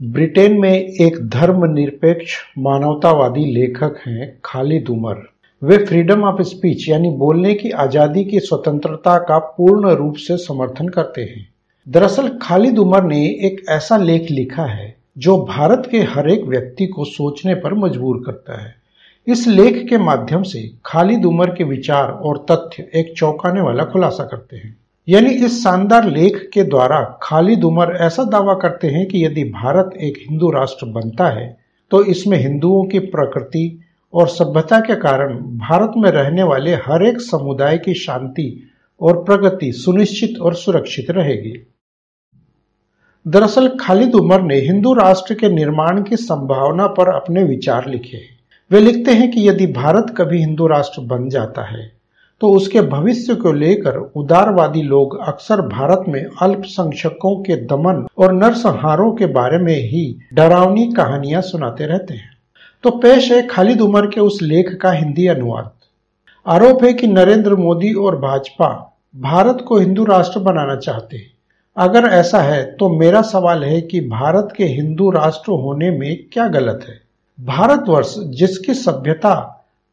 Britain में एक धर्मनिरपेक्ष मानवतावादी लेखक हैं खालिद उमर। वे फ्रीडम ऑफ स्पीच यानी बोलने की आजादी की स्वतंत्रता का पूर्ण रूप से समर्थन करते हैं। दरअसल खालिद उमर ने एक ऐसा लेख लिखा है जो भारत के हर एक व्यक्ति को सोचने पर मजबूर करता है। इस लेख के माध्यम से खालिद उमर के विचार और तथ्य एक चौंकाने वाला खुलासा करते हैं। यानी इस शानदार लेख के द्वारा खालिद उमर ऐसा दावा करते हैं कि यदि भारत एक हिंदू राष्ट्र बनता है तो इसमें हिंदुओं की प्रकृति और सभ्यता के कारण भारत में रहने वाले हर एक समुदाय की शांति और प्रगति सुनिश्चित और सुरक्षित रहेगी। दरअसल खालिद उमर ने हिंदू राष्ट्र के निर्माण की संभावना पर अपने विचार लिखे हैं। वे लिखते हैं कि यदि भारत कभी हिंदू राष्ट्र बन जाता है तो उसके भविष्य को लेकर उदारवादी लोग अक्सर भारत में अल्पसंख्यकों के दमन और नरसंहारों के बारे में ही डरावनी कहानियां सुनाते रहते हैं। तो पेश है खालिद उमर के उस लेख का हिंदी अनुवाद। आरोप है कि नरेंद्र मोदी और भाजपा भारत को हिंदू राष्ट्र बनाना चाहते हैं। अगर ऐसा है तो मेरा सवाल है कि भारत के हिंदू राष्ट्र होने में क्या गलत है। भारतवर्ष जिसकी सभ्यता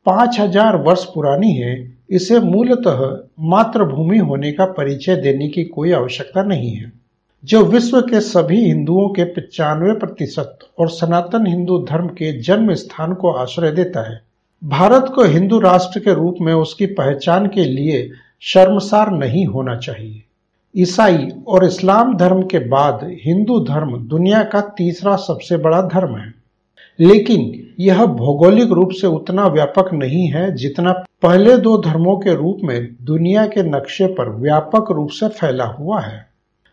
5000 वर्ष पुरानी है, इसे मूलतः मातृभूमि होने का परिचय देने की कोई आवश्यकता नहीं है। जो विश्व के सभी हिंदुओं के 95% और सनातन हिंदू धर्म के जन्म स्थान को आश्रय देता है। भारत को हिंदू राष्ट्र के रूप में उसकी पहचान के लिए शर्मसार नहीं होना चाहिए। ईसाई और इस्लाम धर्म के बाद हिंदू धर्म दुनिया का तीसरा सबसे बड़ा धर्म है, लेकिन यह भौगोलिक रूप से उतना व्यापक नहीं है जितना पहले दो धर्मों के रूप में दुनिया के नक्शे पर व्यापक रूप से फैला हुआ है।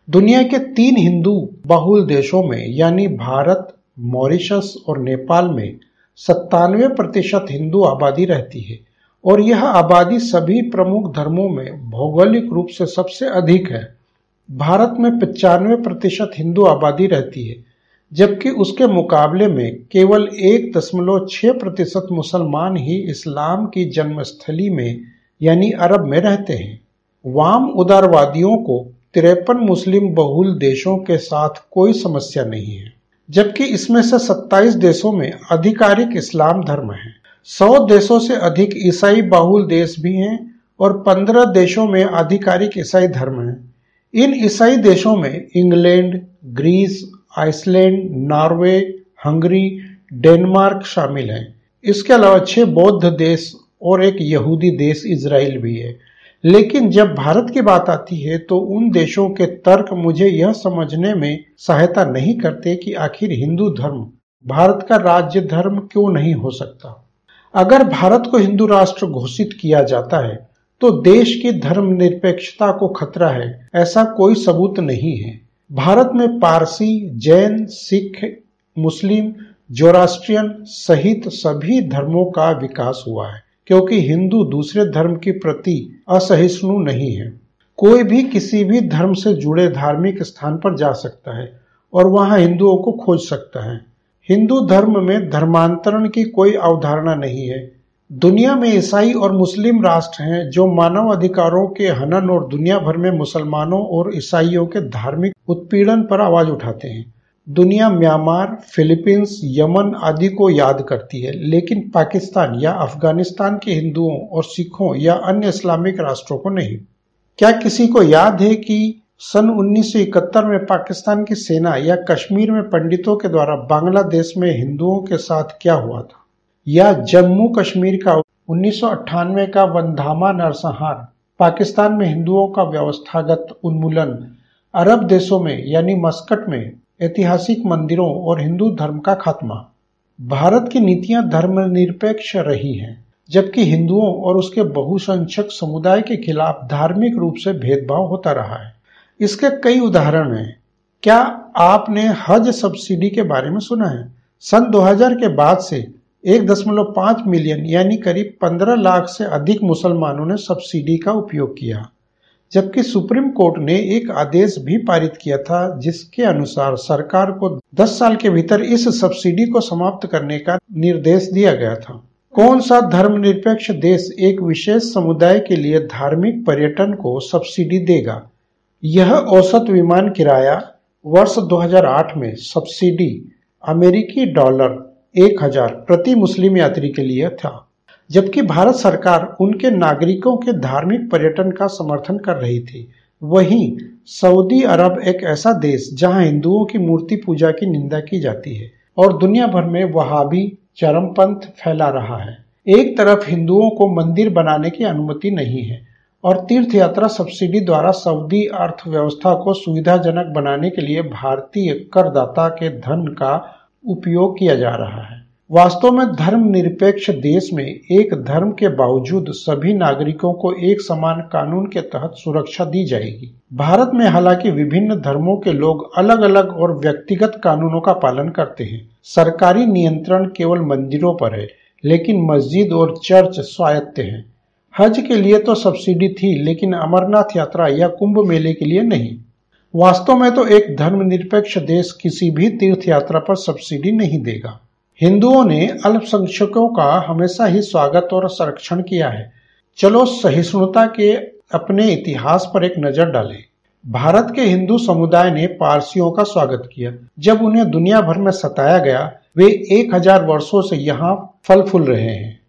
दुनिया के 3 हिंदू बहुल देशों में यानी भारत, मॉरिशस और नेपाल में 97% हिंदू आबादी रहती है और यह आबादी सभी प्रमुख धर्मों में भौगोलिक रूप से सबसे अधिक है। भारत में 95% हिंदू आबादी रहती है, जबकि उसके मुकाबले में केवल 1.6% मुसलमान ही इस्लाम की जन्मस्थली में यानी अरब में रहते हैं। वाम उदारवादियों को 53 मुस्लिम बहुल देशों के साथ कोई समस्या नहीं है, जबकि इसमें से 27 देशों में आधिकारिक इस्लाम धर्म है। 100 देशों से अधिक ईसाई बहुल देश भी हैं और 15 देशों में आधिकारिक ईसाई धर्म है। इन ईसाई देशों में England, Greece, Iceland, Norway, Hungary, Denmark शामिल हैं। इसके अलावा 6 बौद्ध देश और एक यहूदी देश इजराइल भी है। लेकिन जब भारत की बात आती है तो उन देशों के तर्क मुझे यह समझने में सहायता नहीं करते कि आखिर हिंदू धर्म भारत का राज्य धर्म क्यों नहीं हो सकता। अगर भारत को हिंदू राष्ट्र घोषित किया जाता है तो देश की धर्मनिरपेक्षता को खतरा है, ऐसा कोई सबूत नहीं है। भारत में पारसी, जैन, सिख, मुस्लिम, जोरास्ट्रियन सहित सभी धर्मों का विकास हुआ है, क्योंकि हिंदू दूसरे धर्म के प्रति असहिष्णु नहीं है। कोई भी किसी भी धर्म से जुड़े धार्मिक स्थान पर जा सकता है और वहां हिंदुओं को खोज सकता है। हिंदू धर्म में धर्मांतरण की कोई अवधारणा नहीं है। दुनिया में ईसाई और मुस्लिम राष्ट्र हैं जो मानव अधिकारों के हनन और दुनिया भर में मुसलमानों और ईसाइयों के धार्मिक उत्पीड़न पर आवाज उठाते हैं। दुनिया म्यांमार, फिलीपींस, यमन आदि को याद करती है, लेकिन पाकिस्तान या अफगानिस्तान के हिंदुओं और सिखों या अन्य इस्लामिक राष्ट्रों को नहीं। क्या किसी को याद है कि सन 1971 में पाकिस्तान की सेना या कश्मीर में पंडितों के द्वारा बांग्लादेश में हिंदुओं के साथ क्या हुआ था? या जम्मू कश्मीर का 1998 का वनधामा नरसंहार, पाकिस्तान में हिंदुओं का व्यवस्थागत उन्मूलन, अरब देशों में यानी मस्कट में ऐतिहासिक मंदिरों और हिंदू धर्म का खात्मा। भारत की नीतियां धर्मनिरपेक्ष रही हैं, जबकि हिंदुओं और उसके बहुसंख्यक समुदाय के खिलाफ धार्मिक रूप से भेदभाव होता रहा है। इसके कई उदाहरण हैं। क्या आपने हज सब्सिडी के बारे में सुना है? सन 2000 के बाद से 1.5 मिलियन यानी करीब 15 लाख से अधिक मुसलमानों ने सब्सिडी का उपयोग किया, जबकि सुप्रीम कोर्ट ने एक आदेश भी पारित किया था जिसके अनुसार सरकार को 10 साल के भीतर इस सब्सिडी को समाप्त करने का निर्देश दिया गया था। कौन सा धर्मनिरपेक्ष देश एक विशेष समुदाय के लिए धार्मिक पर्यटन को सब्सिडी देगा? यह औसत विमान किराया, वर्ष 2008 में सब्सिडी अमेरिकी डॉलर 1000 प्रति मुस्लिम यात्री के लिए था, जबकि भारत सरकार उनके नागरिकों के धार्मिक पर्यटन का समर्थन कर रही थी। वहीं सऊदी अरब एक ऐसा देश जहां हिंदुओं की मूर्ति पूजा की निंदा की जाती है और दुनिया भर में वहाबी चरमपंथ फैला रहा है। एक तरफ हिंदुओं को मंदिर बनाने की अनुमति नहीं है और तीर्थ यात्रा सब्सिडी द्वारा सऊदी अर्थव्यवस्था को सुविधाजनक बनाने के लिए भारतीय करदाता के धन का उपयोग किया जा रहा है। वास्तव में धर्मनिरपेक्ष देश में एक धर्म के बावजूद सभी नागरिकों को एक समान कानून के तहत सुरक्षा दी जाएगी। भारत में हालांकि विभिन्न धर्मों के लोग अलग अलग और व्यक्तिगत कानूनों का पालन करते हैं। सरकारी नियंत्रण केवल मंदिरों पर है, लेकिन मस्जिद और चर्च स्वायत्त हैं। हज के लिए तो सब्सिडी थी, लेकिन अमरनाथ यात्रा या कुंभ मेले के लिए नहीं। वास्तव में तो एक धर्मनिरपेक्ष देश किसी भी तीर्थ यात्रा पर सब्सिडी नहीं देगा। हिंदुओं ने अल्पसंख्यकों का हमेशा ही स्वागत और संरक्षण किया है। चलो सहिष्णुता के अपने इतिहास पर एक नजर डालें। भारत के हिंदू समुदाय ने पारसियों का स्वागत किया। जब उन्हें दुनिया भर में सताया गया, वे 1000 वर्षों से यहाँ फल फूल रहे हैं।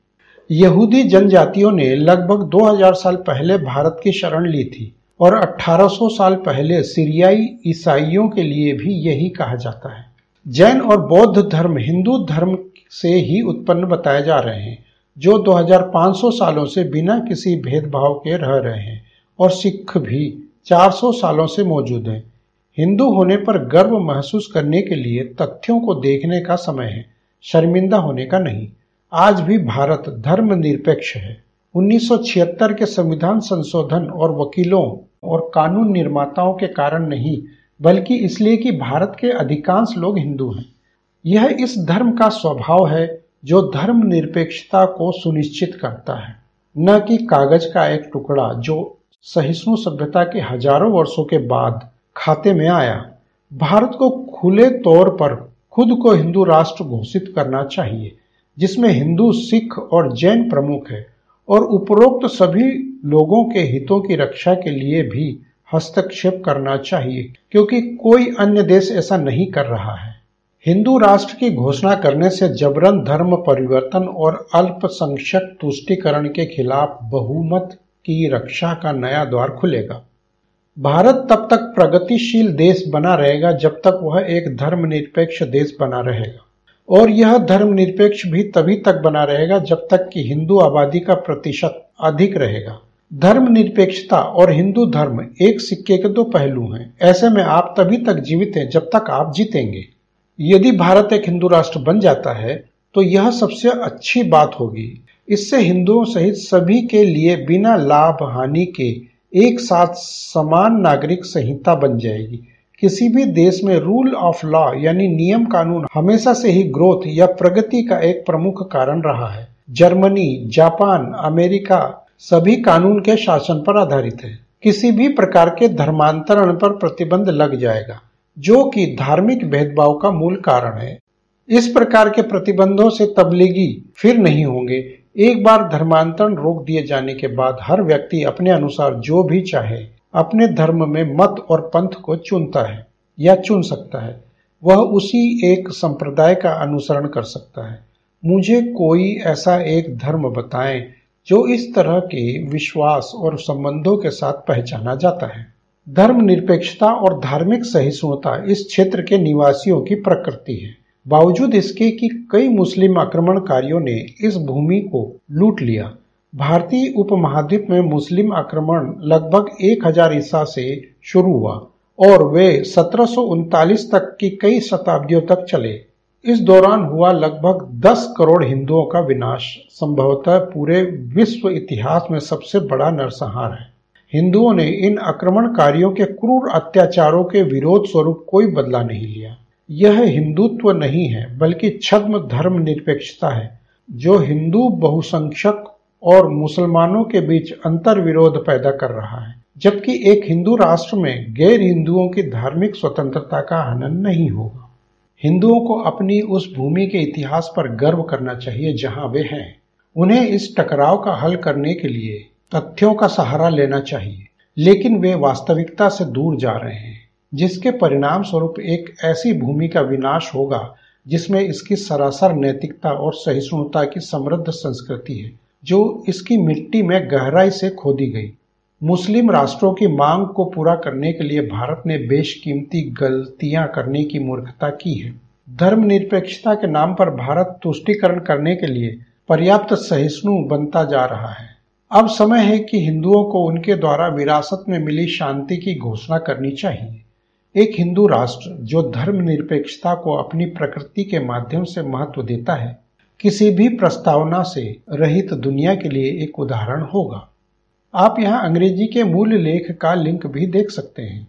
यहूदी जनजातियों ने लगभग 2000 साल पहले भारत की शरण ली थी और 1800 साल पहले सीरियाई ईसाइयों के लिए भी यही कहा जाता है। जैन और बौद्ध धर्म हिंदू धर्म से ही उत्पन्न बताए जा रहे हैं, जो 2500 सालों से बिना किसी भेदभाव के रह रहे हैं, और सिख भी 400 सालों से मौजूद हैं। हिंदू होने पर गर्व महसूस करने के लिए तथ्यों को देखने का समय है, शर्मिंदा होने का नहीं। आज भी भारत धर्मनिरपेक्ष है। 1976 के संविधान संशोधन और वकीलों और कानून निर्माताओं के कारण नहीं, बल्कि इसलिए कि भारत के अधिकांश लोग हिंदू हैं। यह इस धर्म का स्वभाव है जो धर्मनिरपेक्षता को सुनिश्चित करता है, न कि कागज का एक टुकड़ा जो सहिष्णु सभ्यता के हजारों वर्षों के बाद खाते में आया। भारत को खुले तौर पर खुद को हिंदू राष्ट्र घोषित करना चाहिए, जिसमें हिंदू, सिख और जैन प्रमुख है, और उपरोक्त सभी लोगों के हितों की रक्षा के लिए भी हस्तक्षेप करना चाहिए, क्योंकि कोई अन्य देश ऐसा नहीं कर रहा है। हिंदू राष्ट्र की घोषणा करने से जबरन धर्म परिवर्तन और अल्पसंख्यक तुष्टीकरण के खिलाफ बहुमत की रक्षा का नया द्वार खुलेगा। भारत तब तक प्रगतिशील देश बना रहेगा जब तक वह एक धर्मनिरपेक्ष देश बना रहेगा, और यह धर्मनिरपेक्ष भी तभी तक बना रहेगा जब तक कि हिंदू आबादी का प्रतिशत अधिक रहेगा। धर्मनिरपेक्षता और हिंदू धर्म एक सिक्के के दो पहलू हैं। ऐसे में आप तभी तक जीवित हैं जब तक आप जीतेंगे। यदि भारत एक हिंदू राष्ट्र बन जाता है तो यह सबसे अच्छी बात होगी। इससे हिंदुओं सहित सभी के लिए बिना लाभ हानि के एक साथ समान नागरिक संहिता बन जाएगी। किसी भी देश में रूल ऑफ लॉ यानी नियम कानून हमेशा से ही ग्रोथ या प्रगति का एक प्रमुख कारण रहा है। जर्मनी, जापान, अमेरिका सभी कानून के शासन पर आधारित है। किसी भी प्रकार के धर्मांतरण पर प्रतिबंध लग जाएगा, जो कि धार्मिक भेदभाव का मूल कारण है। इस प्रकार के प्रतिबंधों से तबलीगी फिर नहीं होंगे। एक बार धर्मांतरण रोक दिए जाने के बाद हर व्यक्ति अपने अनुसार जो भी चाहे अपने धर्म में मत और पंथ को चुनता है या चुन सकता है। वह उसी एक संप्रदाय का अनुसरण कर सकता है। मुझे कोई ऐसा एक धर्म बताएं जो इस तरह के विश्वास और संबंधों के साथ पहचाना जाता है। धर्मनिरपेक्षता और धार्मिक सहिष्णुता इस क्षेत्र के निवासियों की प्रकृति है। बावजूद इसके कि कई मुस्लिम आक्रमणकारियों ने इस भूमि को लूट लिया। भारतीय उपमहाद्वीप में मुस्लिम आक्रमण लगभग 1000 ईसा से शुरू हुआ और वे 1739 तक की कई शताब्दियों तक चले। इस दौरान हुआ लगभग 10 करोड़ हिंदुओं का विनाश, संभवतः पूरे विश्व इतिहास में सबसे बड़ा नरसंहार है। हिंदुओं ने इन आक्रमणकारियों के क्रूर अत्याचारों के विरोध स्वरूप कोई बदला नहीं लिया। यह हिंदुत्व नहीं है, बल्कि छद्म धर्मनिरपेक्षता है, जो हिंदू बहुसंख्यक और मुसलमानों के बीच अंतर विरोध पैदा कर रहा है, जबकि एक हिंदू राष्ट्र में गैर हिंदुओं की धार्मिक स्वतंत्रता का हनन नहीं होगा। हिंदुओं को अपनी उस भूमि के इतिहास पर गर्व करना चाहिए जहां वे हैं। उन्हें इस टकराव का हल करने के लिए तथ्यों का सहारा लेना चाहिए, लेकिन वे वास्तविकता से दूर जा रहे हैं। जिसके परिणाम स्वरूप एक ऐसी भूमि का विनाश होगा जिसमें इसकी सरासर नैतिकता और सहिष्णुता की समृद्ध संस्कृति है, जो इसकी मिट्टी में गहराई से खोदी गई। मुस्लिम राष्ट्रों की मांग को पूरा करने के लिए भारत ने बेशकीमती गलतियां करने की मूर्खता की है। धर्मनिरपेक्षता के नाम पर भारत तुष्टीकरण करने के लिए पर्याप्त सहिष्णु बनता जा रहा है। अब समय है कि हिंदुओं को उनके द्वारा विरासत में मिली शांति की घोषणा करनी चाहिए। एक हिंदू राष्ट्र जो धर्मनिरपेक्षता को अपनी प्रकृति के माध्यम से महत्व देता है, किसी भी प्रस्तावना से रहित दुनिया के लिए एक उदाहरण होगा। आप यहाँ अंग्रेजी के मूल लेख का लिंक भी देख सकते हैं।